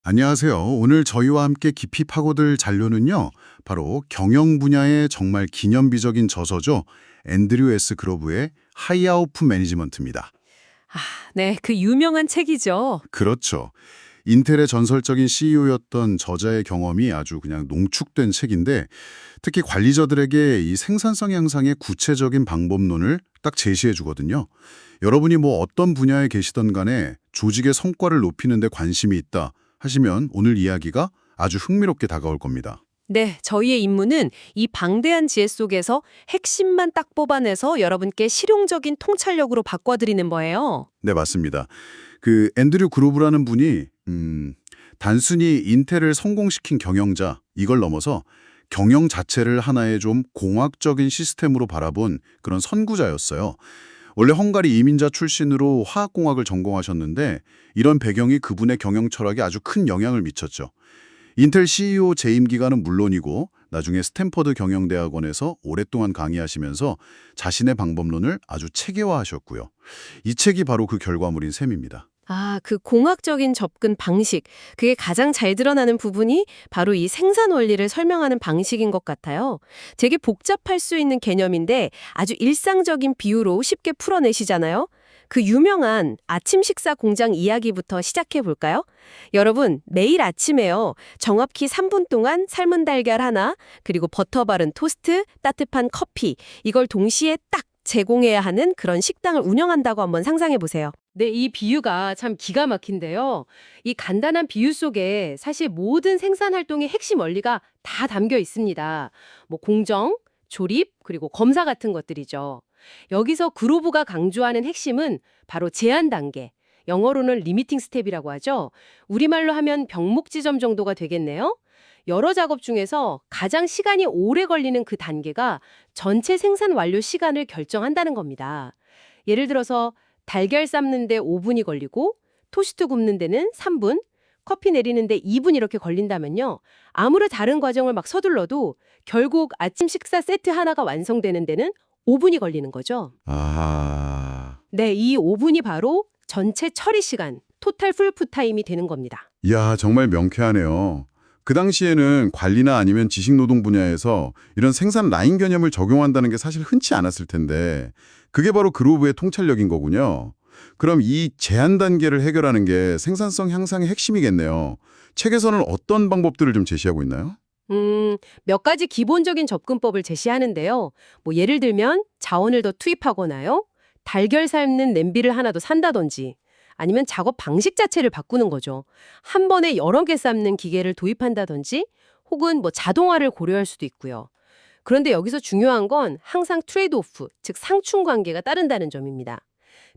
안녕하세요. 오늘 저희와 함께 깊이 파고들 잔료는요, 바로 경영 분야의 정말 기념비적인 저서죠. 앤드류 S. 그로브의 하이아우프 매니지먼트입니다. 아, 네, 그 유명한 책이죠. 그렇죠. 인텔의 전설적인 CEO였던 저자의 경험이 아주 그냥 농축된 책인데, 특히 관리자들에게 이 생산성 향상의 구체적인 방법론을 딱 제시해 주거든요. 여러분이 뭐 어떤 분야에 계시던 간에 조직의 성과를 높이는 데 관심이 있다 하시면 오늘 이야기가 아주 흥미롭게 다가올 겁니다. 네, 저희의 임무는 이 방대한 지혜 속에서 핵심만 딱 뽑아내서 여러분께 실용적인 통찰력으로 바꿔드리는 거예요. 네, 맞습니다. 그 앤드류 그루브라는 분이 단순히 인텔을 성공시킨 경영자 이걸 넘어서 경영 자체를 하나의 좀 공학적인 시스템으로 바라본 그런 선구자였어요. 원래 헝가리 이민자 출신으로 화학공학을 전공하셨는데 이런 배경이 그분의 경영 철학에 아주 큰 영향을 미쳤죠. 인텔 CEO 재임 기간은 물론이고 나중에 스탠퍼드 경영대학원에서 오랫동안 강의하시면서 자신의 방법론을 아주 체계화하셨고요. 이 책이 바로 그 결과물인 셈입니다. 아, 그 공학적인 접근 방식, 그게 가장 잘 드러나는 부분이 바로 이 생산 원리를 설명하는 방식인 것 같아요. 되게 복잡할 수 있는 개념인데 아주 일상적인 비유로 쉽게 풀어내시잖아요. 그 유명한 아침 식사 공장 이야기부터 시작해 볼까요? 여러분, 매일 아침에요. 정확히 3분 동안 삶은 달걀 하나, 그리고 버터 바른 토스트, 따뜻한 커피, 이걸 동시에 딱 제공해야 하는 그런 식당을 운영한다고 한번 상상해 보세요. 네, 이 비유가 참 기가 막힌데요. 이 간단한 비유 속에 사실 모든 생산 활동의 핵심 원리가 다 담겨 있습니다. 뭐 공정, 조립, 그리고 검사 같은 것들이죠. 여기서 그로브가 강조하는 핵심은 바로 제한 단계, 영어로는 리미팅 스텝이라고 하죠. 우리말로 하면 병목 지점 정도가 되겠네요. 여러 작업 중에서 가장 시간이 오래 걸리는 그 단계가 전체 생산 완료 시간을 결정한다는 겁니다. 예를 들어서 달걀 삶는 데 5분이 걸리고 토스트 굽는 데는 3분, 커피 내리는 데 2분 이렇게 걸린다면요. 아무리 다른 과정을 막 서둘러도 결국 아침 식사 세트 하나가 완성되는 데는 5분이 걸리는 거죠. 아, 네, 이 5분이 바로 전체 처리 시간, 토탈 풀프 타임이 되는 겁니다. 이야, 정말 명쾌하네요. 그 당시에는 관리나 아니면 지식노동 분야에서 이런 생산 라인 개념을 적용한다는 게 사실 흔치 않았을 텐데 그게 바로 그로브의 통찰력인 거군요. 그럼 이 제한 단계를 해결하는 게 생산성 향상의 핵심이겠네요. 책에서는 어떤 방법들을 좀 제시하고 있나요? 몇 가지 기본적인 접근법을 제시하는데요. 뭐 예를 들면 자원을 더 투입하거나요. 달걀 삶는 냄비를 하나 더 산다든지 아니면 작업 방식 자체를 바꾸는 거죠. 한 번에 여러 개 삶는 기계를 도입한다든지 혹은 뭐 자동화를 고려할 수도 있고요. 그런데 여기서 중요한 건 항상 트레이드 오프, 즉 상충 관계가 따른다는 점입니다.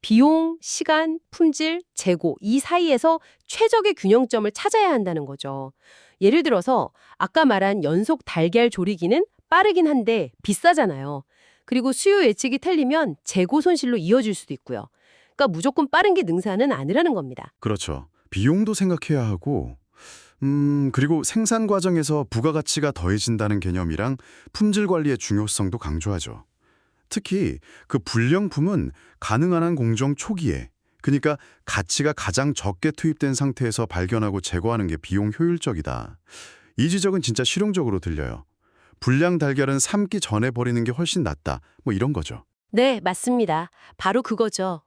비용, 시간, 품질, 재고 이 사이에서 최적의 균형점을 찾아야 한다는 거죠. 예를 들어서 아까 말한 연속 달걀 조리기는 빠르긴 한데 비싸잖아요. 그리고 수요 예측이 틀리면 재고 손실로 이어질 수도 있고요. 그러니까 무조건 빠른 게 능사는 아니라는 겁니다. 그렇죠. 비용도 생각해야 하고, 그리고 생산 과정에서 부가가치가 더해진다는 개념이랑 품질 관리의 중요성도 강조하죠. 특히 그 불량품은 가능한 한 공정 초기에, 그러니까 가치가 가장 적게 투입된 상태에서 발견하고 제거하는 게 비용 효율적이다. 이 지적은 진짜 실용적으로 들려요. 불량 달걀은 삶기 전에 버리는 게 훨씬 낫다. 뭐 이런 거죠. 네, 맞습니다. 바로 그거죠.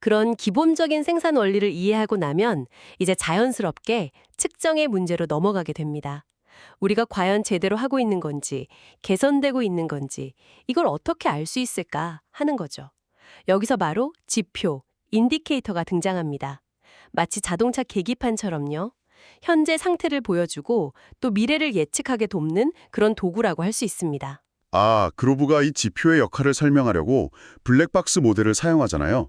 그런 기본적인 생산 원리를 이해하고 나면 이제 자연스럽게 측정의 문제로 넘어가게 됩니다. 우리가 과연 제대로 하고 있는 건지, 개선되고 있는 건지, 이걸 어떻게 알 수 있을까 하는 거죠. 여기서 바로 지표, 인디케이터가 등장합니다. 마치 자동차 계기판처럼요. 현재 상태를 보여주고 또 미래를 예측하게 돕는 그런 도구라고 할 수 있습니다. 아, 그로브가 이 지표의 역할을 설명하려고 블랙박스 모델을 사용하잖아요.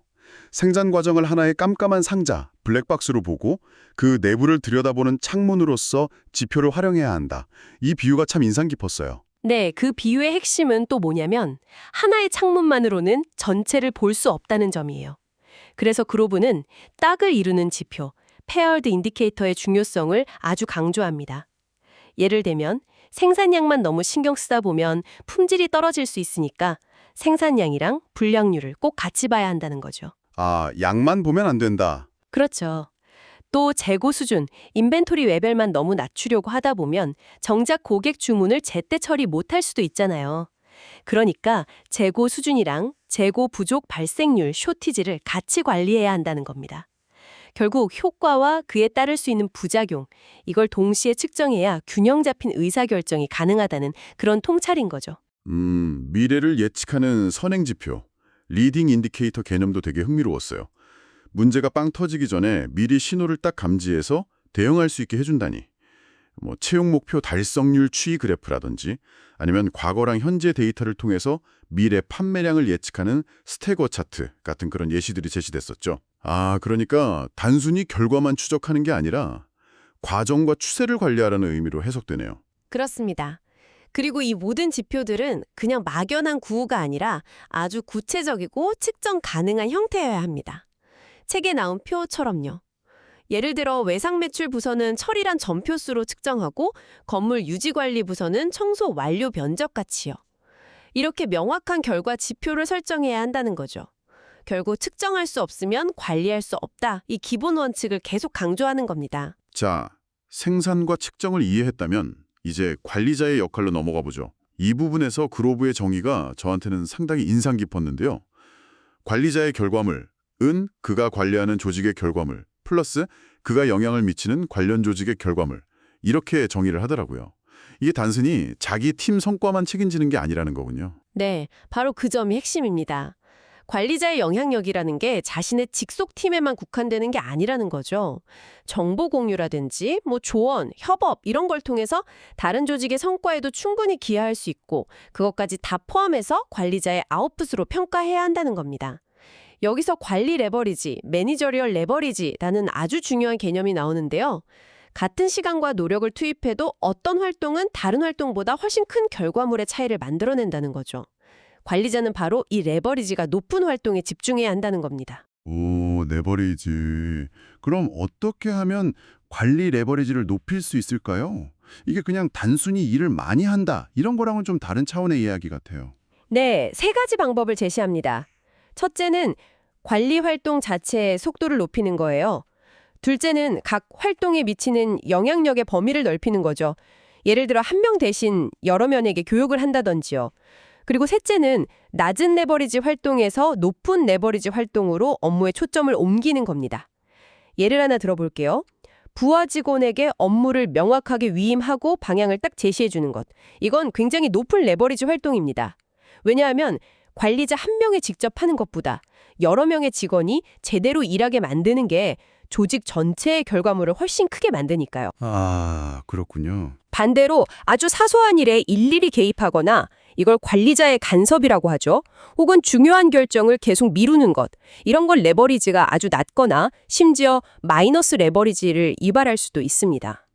생산 과정을 하나의 깜깜한 상자, 블랙박스로 보고 그 내부를 들여다보는 창문으로서 지표를 활용해야 한다. 이 비유가 참 인상 깊었어요. 네, 그 비유의 핵심은 또 뭐냐면 하나의 창문만으로는 전체를 볼 수 없다는 점이에요. 그래서 그로브는 딱을 이루는 지표, 페어드 인디케이터의 중요성을 아주 강조합니다. 예를 들면 생산량만 너무 신경 쓰다 보면 품질이 떨어질 수 있으니까 생산량이랑 불량률을 꼭 같이 봐야 한다는 거죠. 아, 양만 보면 안 된다. 그렇죠. 또 재고 수준, 인벤토리 레벨만 너무 낮추려고 하다 보면 정작 고객 주문을 제때 처리 못할 수도 있잖아요. 그러니까 재고 수준이랑 재고 부족 발생률, 쇼티지를 같이 관리해야 한다는 겁니다. 결국 효과와 그에 따를 수 있는 부작용, 이걸 동시에 측정해야 균형 잡힌 의사결정이 가능하다는 그런 통찰인 거죠. 미래를 예측하는 선행지표, 리딩 인디케이터 개념도 되게 흥미로웠어요. 문제가 빵 터지기 전에 미리 신호를 딱 감지해서 대응할 수 있게 해준다니. 채용 목표 달성률 추이 그래프라든지 아니면 과거랑 현재 데이터를 통해서 미래 판매량을 예측하는 스태거 차트 같은 그런 예시들이 제시됐었죠. 그러니까 단순히 결과만 추적하는 게 아니라 과정과 추세를 관리하라는 의미로 해석되네요. 그렇습니다. 그리고 이 모든 지표들은 그냥 막연한 구호가 아니라 아주 구체적이고 측정 가능한 형태여야 합니다. 책에 나온 표처럼요. 예를 들어 외상 매출 부서는 처리란 전표수로 측정하고 건물 유지관리 부서는 청소 완료 면적 가치요. 이렇게 명확한 결과 지표를 설정해야 한다는 거죠. 결국 측정할 수 없으면 관리할 수 없다. 이 기본 원칙을 계속 강조하는 겁니다. 자, 생산과 측정을 이해했다면 이제 관리자의 역할로 넘어가 보죠. 이 부분에서 그로브의 정의가 저한테는 상당히 인상 깊었는데요. 관리자의 결과물은 그가 관리하는 조직의 결과물, 플러스 그가 영향을 미치는 관련 조직의 결과물, 이렇게 정의를 하더라고요. 이게 단순히 자기 팀 성과만 책임지는 게 아니라는 거군요. 네, 바로 그 점이 핵심입니다. 관리자의 영향력이라는 게 자신의 직속 팀에만 국한되는 게 아니라는 거죠. 정보 공유라든지 조언, 협업 이런 걸 통해서 다른 조직의 성과에도 충분히 기여할 수 있고 그것까지 다 포함해서 관리자의 아웃풋으로 평가해야 한다는 겁니다. 여기서 관리 레버리지, 매니저리얼 레버리지라는 아주 중요한 개념이 나오는데요. 같은 시간과 노력을 투입해도 어떤 활동은 다른 활동보다 훨씬 큰 결과물의 차이를 만들어낸다는 거죠. 관리자는 바로 이 레버리지가 높은 활동에 집중해야 한다는 겁니다. 오, 레버리지. 그럼 어떻게 하면 관리 레버리지를 높일 수 있을까요? 이게 그냥 단순히 일을 많이 한다, 이런 거랑은 좀 다른 차원의 이야기 같아요. 네, 세 가지 방법을 제시합니다. 첫째는 관리 활동 자체의 속도를 높이는 거예요. 둘째는 각 활동에 미치는 영향력의 범위를 넓히는 거죠. 예를 들어 한 명 대신 여러 명에게 교육을 한다든지요. 그리고 셋째는 낮은 레버리지 활동에서 높은 레버리지 활동으로 업무의 초점을 옮기는 겁니다. 예를 하나 들어볼게요. 부하 직원에게 업무를 명확하게 위임하고 방향을 딱 제시해 주는 것. 이건 굉장히 높은 레버리지 활동입니다. 왜냐하면 관리자 한 명이 직접 하는 것보다 여러 명의 직원이 제대로 일하게 만드는 게 조직 전체의 결과물을 훨씬 크게 만드니까요. 그렇군요. 반대로 아주 사소한 일에 일일이 개입하거나 이걸 관리자의 간섭이라고 하죠. 혹은 중요한 결정을 계속 미루는 것. 이런 걸 레버리지가 아주 낮거나 심지어 마이너스 레버리지를 유발할 수도 있습니다.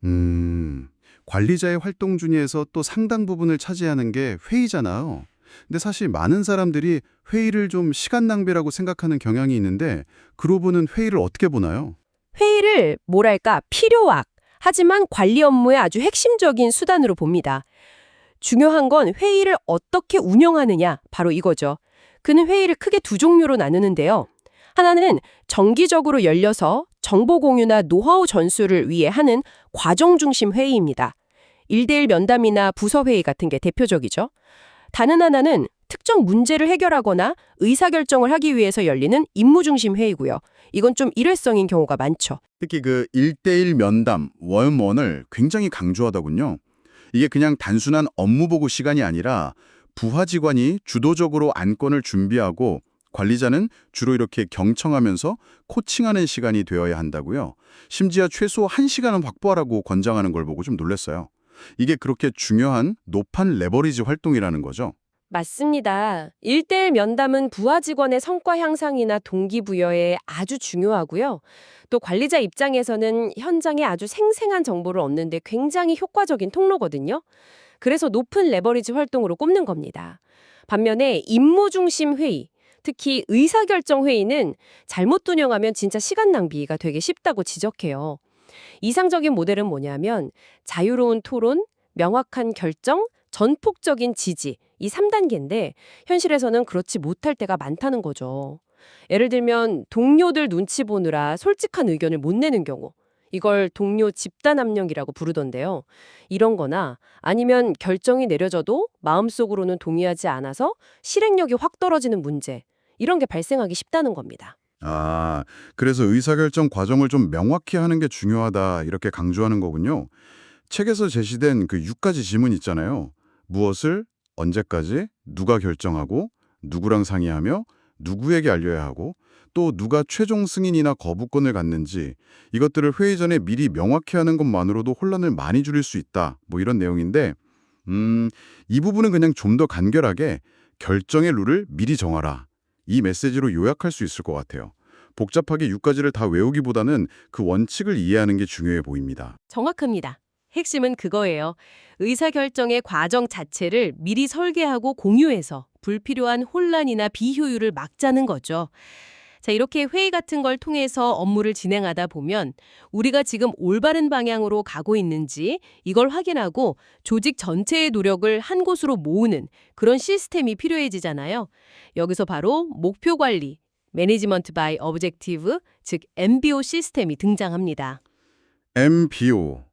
관리자의 활동 중에서 또 상당 부분을 차지하는 게 회의잖아요. 근데 사실 많은 사람들이 회의를 좀 시간 낭비라고 생각하는 경향이 있는데 그로브는 회의를 어떻게 보나요? 회의를 필요악, 하지만 관리 업무의 아주 핵심적인 수단으로 봅니다. 중요한 건 회의를 어떻게 운영하느냐, 바로 이거죠. 그는 회의를 크게 두 종류로 나누는데요. 하나는 정기적으로 열려서 정보 공유나 노하우 전수를 위해 하는 과정 중심 회의입니다. 1대1 면담이나 부서회의 같은 게 대표적이죠. 다른 하나는 특정 문제를 해결하거나 의사결정을 하기 위해서 열리는 임무 중심 회의고요. 이건 좀 일회성인 경우가 많죠. 특히 그 1대1 면담, 원원을 굉장히 강조하더군요. 이게 그냥 단순한 업무 보고 시간이 아니라 부하 직원이 주도적으로 안건을 준비하고 관리자는 주로 이렇게 경청하면서 코칭하는 시간이 되어야 한다고요. 심지어 최소 1시간은 확보하라고 권장하는 걸 보고 좀 놀랐어요. 이게 그렇게 중요한 높은 레버리지 활동이라는 거죠. 맞습니다. 1대1 면담은 부하 직원의 성과 향상이나 동기부여에 아주 중요하고요. 또 관리자 입장에서는 현장에 아주 생생한 정보를 얻는 데 굉장히 효과적인 통로거든요. 그래서 높은 레버리지 활동으로 꼽는 겁니다. 반면에 임무 중심 회의, 특히 의사결정 회의는 잘못 운영하면 진짜 시간 낭비가 되게 쉽다고 지적해요. 이상적인 모델은 뭐냐면 자유로운 토론, 명확한 결정, 전폭적인 지지, 이 3단계인데 현실에서는 그렇지 못할 때가 많다는 거죠. 예를 들면 동료들 눈치 보느라 솔직한 의견을 못 내는 경우, 이걸 동료 집단 압력이라고 부르던데요. 이런 거나 아니면 결정이 내려져도 마음속으로는 동의하지 않아서 실행력이 확 떨어지는 문제. 이런 게 발생하기 쉽다는 겁니다. 아, 그래서 의사결정 과정을 좀 명확히 하는 게 중요하다 이렇게 강조하는 거군요. 책에서 제시된 그 6가지 질문 있잖아요. 무엇을, 언제까지, 누가 결정하고, 누구랑 상의하며, 누구에게 알려야 하고, 또 누가 최종 승인이나 거부권을 갖는지 이것들을 회의 전에 미리 명확히 하는 것만으로도 혼란을 많이 줄일 수 있다. 뭐 이런 내용인데 이 부분은 그냥 좀 더 간결하게 결정의 룰을 미리 정하라. 이 메시지로 요약할 수 있을 것 같아요. 복잡하게 6가지를 다 외우기보다는 그 원칙을 이해하는 게 중요해 보입니다. 정확합니다. 핵심은 그거예요. 의사결정의 과정 자체를 미리 설계하고 공유해서 불필요한 혼란이나 비효율을 막자는 거죠. 자, 이렇게 회의 같은 걸 통해서 업무를 진행하다 보면 우리가 지금 올바른 방향으로 가고 있는지 이걸 확인하고 조직 전체의 노력을 한 곳으로 모으는 그런 시스템이 필요해지잖아요. 여기서 바로 목표 관리, Management by Objective, 즉 MBO 시스템이 등장합니다. MBO.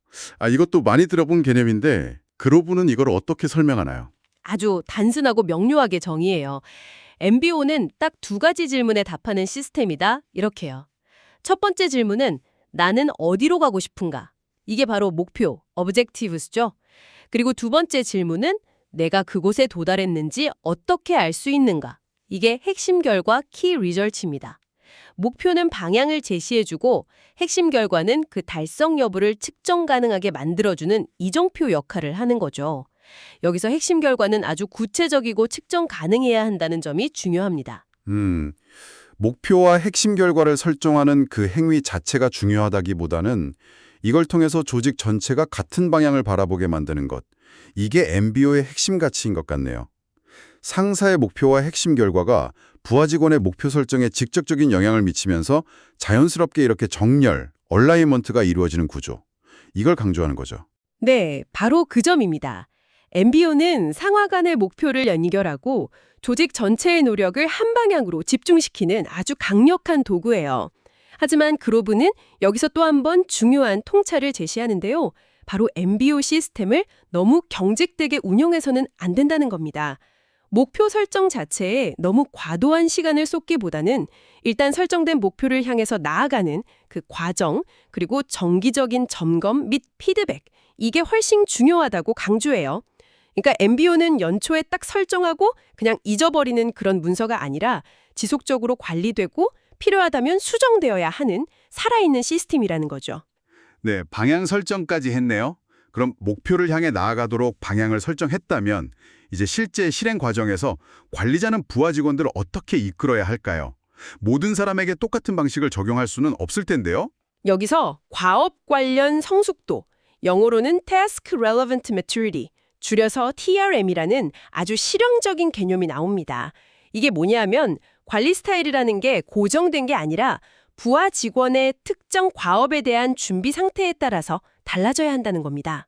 이것도 많이 들어본 개념인데 그로브는 이걸 어떻게 설명하나요? 아주 단순하고 명료하게 정의해요. MBO는 딱 2가지 질문에 답하는 시스템이다. 이렇게요. 첫 번째 질문은 나는 어디로 가고 싶은가? 이게 바로 목표, objectives죠. 그리고 두 번째 질문은 내가 그곳에 도달했는지 어떻게 알 수 있는가? 이게 핵심 결과, key results입니다. 목표는 방향을 제시해주고 핵심 결과는 그 달성 여부를 측정 가능하게 만들어주는 이정표 역할을 하는 거죠. 여기서 핵심 결과는 아주 구체적이고 측정 가능해야 한다는 점이 중요합니다. 목표와 핵심 결과를 설정하는 그 행위 자체가 중요하다기보다는 이걸 통해서 조직 전체가 같은 방향을 바라보게 만드는 것. 이게 MBO의 핵심 가치인 것 같네요. 상사의 목표와 핵심 결과가 부하 직원의 목표 설정에 직접적인 영향을 미치면서 자연스럽게 이렇게 정렬, 얼라이먼트가 이루어지는 구조. 이걸 강조하는 거죠. 네, 바로 그 점입니다. MBO는 상하 간의 목표를 연결하고 조직 전체의 노력을 한 방향으로 집중시키는 아주 강력한 도구예요. 하지만 그로브는 여기서 또 한 번 중요한 통찰을 제시하는데요. 바로 MBO 시스템을 너무 경직되게 운용해서는 안 된다는 겁니다. 목표 설정 자체에 너무 과도한 시간을 쏟기보다는 일단 설정된 목표를 향해서 나아가는 그 과정, 그리고 정기적인 점검 및 피드백, 이게 훨씬 중요하다고 강조해요. 그러니까 MBO는 연초에 딱 설정하고 그냥 잊어버리는 그런 문서가 아니라 지속적으로 관리되고 필요하다면 수정되어야 하는 살아있는 시스템이라는 거죠. 네, 방향 설정까지 했네요. 그럼 목표를 향해 나아가도록 방향을 설정했다면 이제 실제 실행 과정에서 관리자는 부하 직원들을 어떻게 이끌어야 할까요? 모든 사람에게 똑같은 방식을 적용할 수는 없을 텐데요. 여기서 과업 관련 성숙도, 영어로는 Task Relevant Maturity, 줄여서 TRM이라는 아주 실용적인 개념이 나옵니다. 이게 뭐냐면 관리 스타일이라는 게 고정된 게 아니라 부하 직원의 특정 과업에 대한 준비 상태에 따라서 달라져야 한다는 겁니다.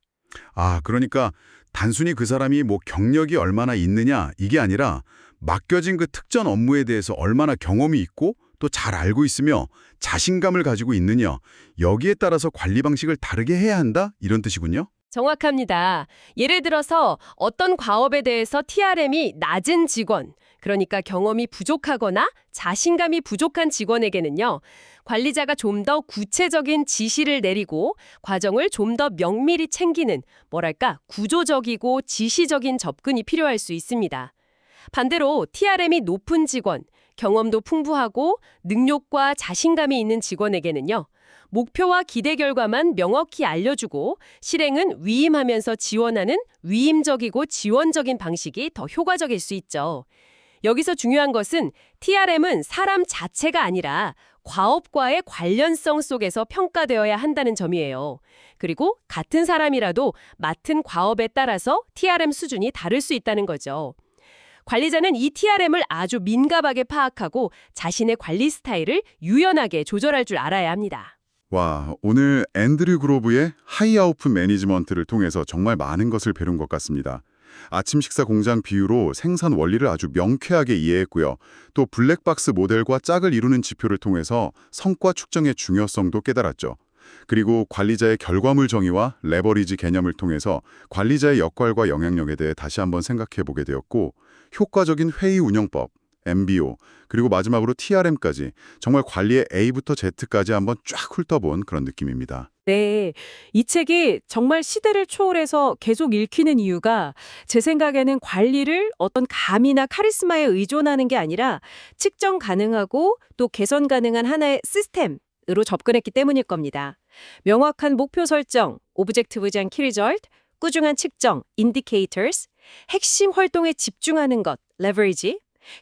그러니까 단순히 그 사람이 뭐 경력이 얼마나 있느냐 이게 아니라 맡겨진 그 특정 업무에 대해서 얼마나 경험이 있고 또 잘 알고 있으며 자신감을 가지고 있느냐 여기에 따라서 관리 방식을 다르게 해야 한다 이런 뜻이군요. 정확합니다. 예를 들어서 어떤 과업에 대해서 TRM이 낮은 직원, 그러니까 경험이 부족하거나 자신감이 부족한 직원에게는요, 관리자가 좀 더 구체적인 지시를 내리고 과정을 좀 더 명밀히 챙기는, 구조적이고 지시적인 접근이 필요할 수 있습니다. 반대로 TRM이 높은 직원, 경험도 풍부하고 능력과 자신감이 있는 직원에게는요, 목표와 기대 결과만 명확히 알려주고 실행은 위임하면서 지원하는 위임적이고 지원적인 방식이 더 효과적일 수 있죠. 여기서 중요한 것은 TRM은 사람 자체가 아니라 과업과의 관련성 속에서 평가되어야 한다는 점이에요. 그리고 같은 사람이라도 맡은 과업에 따라서 TRM 수준이 다를 수 있다는 거죠. 관리자는 이 TRM을 아주 민감하게 파악하고 자신의 관리 스타일을 유연하게 조절할 줄 알아야 합니다. 와, 오늘 앤드류 그로브의 하이아웃풋 매니지먼트를 통해서 정말 많은 것을 배운 것 같습니다. 아침 식사 공장 비유로 생산 원리를 아주 명쾌하게 이해했고요. 또 블랙박스 모델과 짝을 이루는 지표를 통해서 성과 측정의 중요성도 깨달았죠. 그리고 관리자의 결과물 정의와 레버리지 개념을 통해서 관리자의 역할과 영향력에 대해 다시 한번 생각해 보게 되었고, 효과적인 회의 운영법, MBO, 그리고 마지막으로 TRM까지 정말 관리의 A부터 Z까지 한번 쫙 훑어본 그런 느낌입니다. 네, 이 책이 정말 시대를 초월해서 계속 읽히는 이유가 제 생각에는 관리를 어떤 감이나 카리스마에 의존하는 게 아니라 측정 가능하고 또 개선 가능한 하나의 시스템으로 접근했기 때문일 겁니다. 명확한 목표 설정, 오브젝티브장 키리절트, 꾸준한 측정, indicators, 핵심 활동에 집중하는 것, leverage,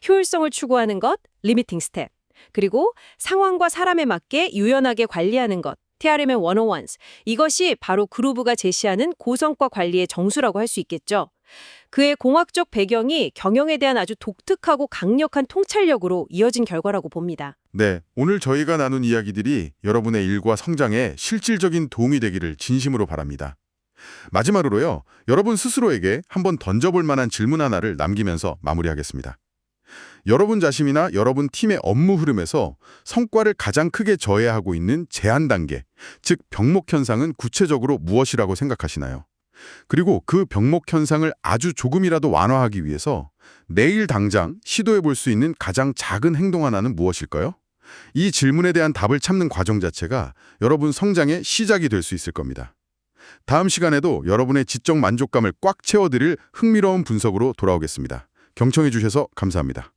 효율성을 추구하는 것, limiting step, 그리고 상황과 사람에 맞게 유연하게 관리하는 것, TRM의 101s. 이것이 바로 그루브가 제시하는 고성과 관리의 정수라고 할 수 있겠죠. 그의 공학적 배경이 경영에 대한 아주 독특하고 강력한 통찰력으로 이어진 결과라고 봅니다. 네, 오늘 저희가 나눈 이야기들이 여러분의 일과 성장에 실질적인 도움이 되기를 진심으로 바랍니다. 마지막으로요, 여러분 스스로에게 한번 던져볼 만한 질문 하나를 남기면서 마무리하겠습니다. 여러분 자신이나 여러분 팀의 업무 흐름에서 성과를 가장 크게 저해하고 있는 제한 단계, 즉 병목 현상은 구체적으로 무엇이라고 생각하시나요? 그리고 그 병목 현상을 아주 조금이라도 완화하기 위해서 내일 당장 시도해 볼 수 있는 가장 작은 행동 하나는 무엇일까요? 이 질문에 대한 답을 찾는 과정 자체가 여러분 성장의 시작이 될 수 있을 겁니다. 다음 시간에도 여러분의 지적 만족감을 꽉 채워드릴 흥미로운 분석으로 돌아오겠습니다. 경청해 주셔서 감사합니다.